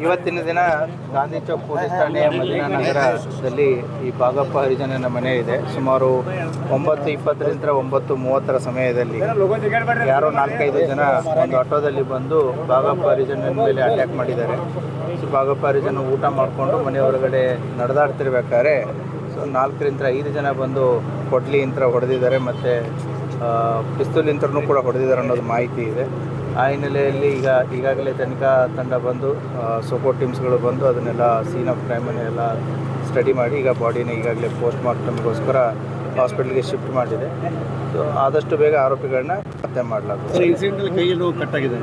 ಇವತ್ತಿನ ದಿನ ಗಾಂಧಿ ಚೌಕ್ ಪೊಲೀಸ್ ಠಾಣೆಯ ಮದೀನಾ ನಗರದಲ್ಲಿ ಈ ಭಾಗಪ್ಪ ಹರಿಜನನ ಮನೆ ಇದೆ. ಸುಮಾರು 9:20ರಿಂದ 9:30 ಸಮಯದಲ್ಲಿ ಯಾರೋ 4-5 ಜನ ಒಂದು ಆಟೋದಲ್ಲಿ ಬಂದು ಭಾಗಪ್ಪ ಹರಿಜನನ ಮೇಲೆ ಅಟ್ಯಾಕ್ ಮಾಡಿದ್ದಾರೆ. ಸೊ ಭಾಗಪ್ಪ ಹರಿಜನ ಊಟ ಮಾಡಿಕೊಂಡು ಮನೆ ಹೊರಗಡೆ ನಡೆದಾಡ್ತಿರ್ಬೇಕಾದ್ರೆ 4ರಿಂದ 5 ಜನ ಬಂದು ಕೊಡ್ಲಿ ಯಂತ್ರ ಹೊಡೆದಿದ್ದಾರೆ ಮತ್ತು ಪಿಸ್ತೂಲ್ ಯಂತ್ರನೂ ಕೂಡ ಹೊಡೆದಿದ್ದಾರೆ ಅನ್ನೋದು ಮಾಹಿತಿ ಇದೆ. ಆ ಹಿನ್ನೆಲೆಯಲ್ಲಿ ಈಗಾಗಲೇ ತನಿಖಾ ತಂಡ ಬಂದು ಸೋಕೋ ಟೀಮ್ಸ್ಗಳು ಬಂದು ಅದನ್ನೆಲ್ಲ ಸೀನ್ ಆಫ್ ಕ್ರೈಮನ್ನೆಲ್ಲ ಸ್ಟಡಿ ಮಾಡಿ ಈಗ ಬಾಡಿನ ಈಗಾಗಲೇ ಪೋಸ್ಟ್ ಮಾರ್ಟಮ್ಗೋಸ್ಕರ ಹಾಸ್ಪಿಟಲ್ಗೆ ಶಿಫ್ಟ್ ಮಾಡಿದೆ. ಸೊ ಆದಷ್ಟು ಬೇಗ ಆರೋಪಿಗಳನ್ನ ಪತ್ತೆ ಮಾಡಲಾಗುತ್ತೆ. ಇನ್ಸಿಡೆಂಟಲ್ಲಿ ಕೈಯಲ್ಲೂ ಕಟ್ಟಾಗಿದೆ,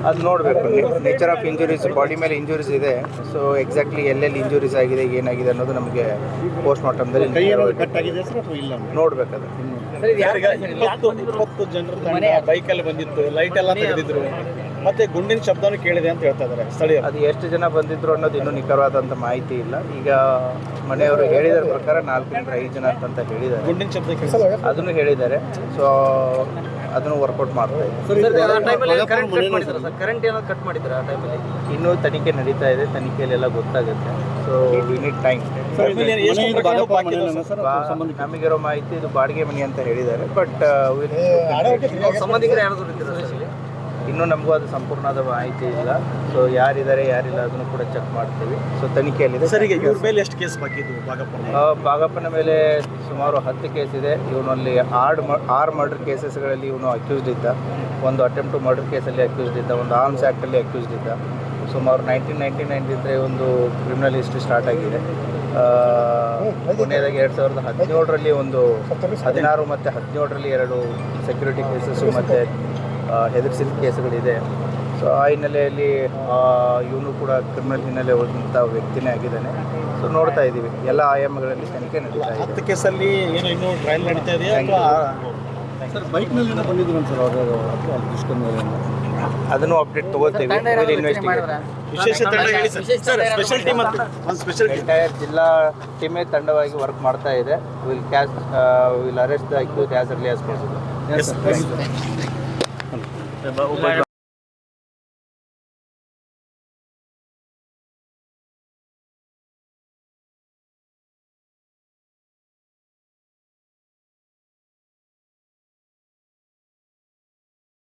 ಅದು ನೋಡಬೇಕು. ನೇಚರ್ ಆಫ್ ಇಂಜುರೀಸ್, ಬಾಡಿ ಮೇಲೆ ಇಂಜುರೀಸ್ ಇದೆ. ಸೊ ಎಕ್ಸಾಕ್ಟ್ಲಿ ಎಲ್ಲೆಲ್ಲಿ ಇಂಜುರೀಸ್ ಆಗಿದೆ, ಏನಾಗಿದೆ ಅನ್ನೋದು ನಮಗೆ ಪೋಸ್ಟ್ ಮಾರ್ಟಮ್ದಲ್ಲಿ ಕಟ್ಟಾಗಿದೆ ಸರ್ ಅಥವಾ ಇಲ್ಲ ನೋಡಬೇಕಾದ್ರೆ. 20 ಜನರು ಬೈಕಲ್ಲಿ ಬಂದಿತ್ತು, ಲೈಟ್ ಎಲ್ಲ ತೆಗೆದಿದ್ರು, ಮತ್ತೆ ಗುಂಡಿನ ಶಬ್ದನೂ ಕೇಳಿದೆ ಅಂತ ಹೇಳ್ತಾ ಇದ್ದಾರೆ ಸ್ಥಳೀಯರು. ಅದು ಎಷ್ಟು ಜನ ಬಂದಿದ್ರು ಅನ್ನೋದು ಇನ್ನೂ ನಿಖರವಾದಂಥ ಮಾಹಿತಿ ಇಲ್ಲ. ಈಗ ಮನೆಯವರು ಹೇಳಿದ ಪ್ರಕಾರ 4ರಿಂದ 5 ಜನ ಅಂತ ಹೇಳಿದ್ದಾರೆ. ಗುಂಡಿನ ಶಬ್ದ ಅದನ್ನು ಹೇಳಿದ್ದಾರೆ. ಸೊ ಅದನ್ನು ವರ್ಕೌಟ್ ಮಾಡ್ತಾ ಇದ್ದಾರೆ. ಕರೆಂಟ್ ಏನಾದ್ರು ಕಟ್ ಮಾಡಿದ್ದಾರೆ ಆ ಟೈಮಲ್ಲಿ? ಇನ್ನೂ ತನಿಖೆ ನಡೀತಾ ಇದೆ, ತನಿಖೆಯಲ್ಲೆಲ್ಲ ಗೊತ್ತಾಗುತ್ತೆ. So we need time. ನಮಗಿರೋ ಮಾಹಿತಿ ಇದು ಬಾಡಿಗೆ ಮನೆ ಅಂತ ಹೇಳಿದ್ದಾರೆ. ಬಟ್ ಸಂಬಂಧಿಕರು ಯಾರಾದರೂ ಇದ್ದಾರೆ? ಇನ್ನೂ ನಮಗೂ ಅದು ಸಂಪೂರ್ಣವಾದ ಮಾಹಿತಿ ಇಲ್ಲ. ಸೊ ಯಾರಿದ್ದಾರೆ ಯಾರಿಲ್ಲ ಅದನ್ನು ಕೂಡ ಚೆಕ್ ಮಾಡ್ತೀವಿ. ಸೊ ತನಿಖೆಯಲ್ಲಿದೆ. ಸರಿಗೆ ಇವ್ರ ಮೇಲೆ ಎಷ್ಟು ಕೇಸ್ ಬಾಕಿ ಇದ್ದು? ಭಾಗಪ್ಪನ ಮೇಲೆ ಸುಮಾರು 10 ಕೇಸ್ ಇದೆ. ಇವನಲ್ಲಿ 6 ಮರ್ಡರ್ ಕೇಸಸ್ಗಳಲ್ಲಿ ಇವನು ಅಕ್ಯೂಸ್ಡ್ ಇದ್ದ. ಒಂದು ಅಟೆಂಪ್ಟ್ ಟು ಮರ್ಡರ್ ಕೇಸಲ್ಲಿ ಅಕ್ಯೂಸ್ಡ್ ಇದ್ದ, ಒಂದು ಆರ್ಮ್ಸ್ ಆ್ಯಕ್ಟಲ್ಲಿ ಅಕ್ಯೂಸ್ಡ್ ಇದ್ದ. ಸುಮಾರು 1999 ಒಂದು ಕ್ರಿಮಿನಲ್ ಹಿಸ್ಟ್ರಿ ಸ್ಟಾರ್ಟ್ ಆಗಿದೆ. ಕೊನೆಯದಾಗಿ 2017ರಲ್ಲಿ ಒಂದು 16 ಮತ್ತು 17ರಲ್ಲಿ 2 ಸೆಕ್ಯೂರಿಟಿ ಕೇಸಸ್ಸು ಮತ್ತು ಹೆದರಿಸಿದ ಕೇಸುಗಳಿದೆ. ಸೊ ಆ ಹಿನ್ನೆಲೆಯಲ್ಲಿ ಇವನು ಕೂಡ ಕ್ರಿಮಿನಲ್ ಹಿನ್ನೆಲೆ ಹೋದಂಥ ವ್ಯಕ್ತಿನೇ ಆಗಿದ್ದಾನೆ. ಸೊ ನೋಡ್ತಾ ಇದ್ದೀವಿ, ಎಲ್ಲ ಆಯಾಮಗಳಲ್ಲಿ ತನಿಖೆ ನಡೀತಾ ಇದೆ. 10 ಕೇಸಲ್ಲಿ ಏನು ಇನ್ನೂ ಟ್ರಯಲ್ ನಡೀತಾ ಇದೆಯಾ? ಸರ್ ಬೈಕ್ನಲ್ಲಿ ಏನೋ ಬಂದಿದ್ರು ಸರ್ ಅವರು ಅದನ್ನು ಅಪ್ಡೇಟ್ ತೊಗೊಳ್ತೀವಿ. ವಿಶೇಷ ತಂಡ ಹೇಳಿ ಸರ್. ಸ್ಪೆಷಲ್ ಟೀಮ್ ಅಂತ ಒಂದು ಸ್ಪೆಷಲ್ ಎಂಟೈರ್ ಜಿಲ್ಲಾ ಟೀಮೇ ತಂಡವಾಗಿ ವರ್ಕ್ ಮಾಡ್ತಾ ಇದೆ. Will arrest the accused as early as possible.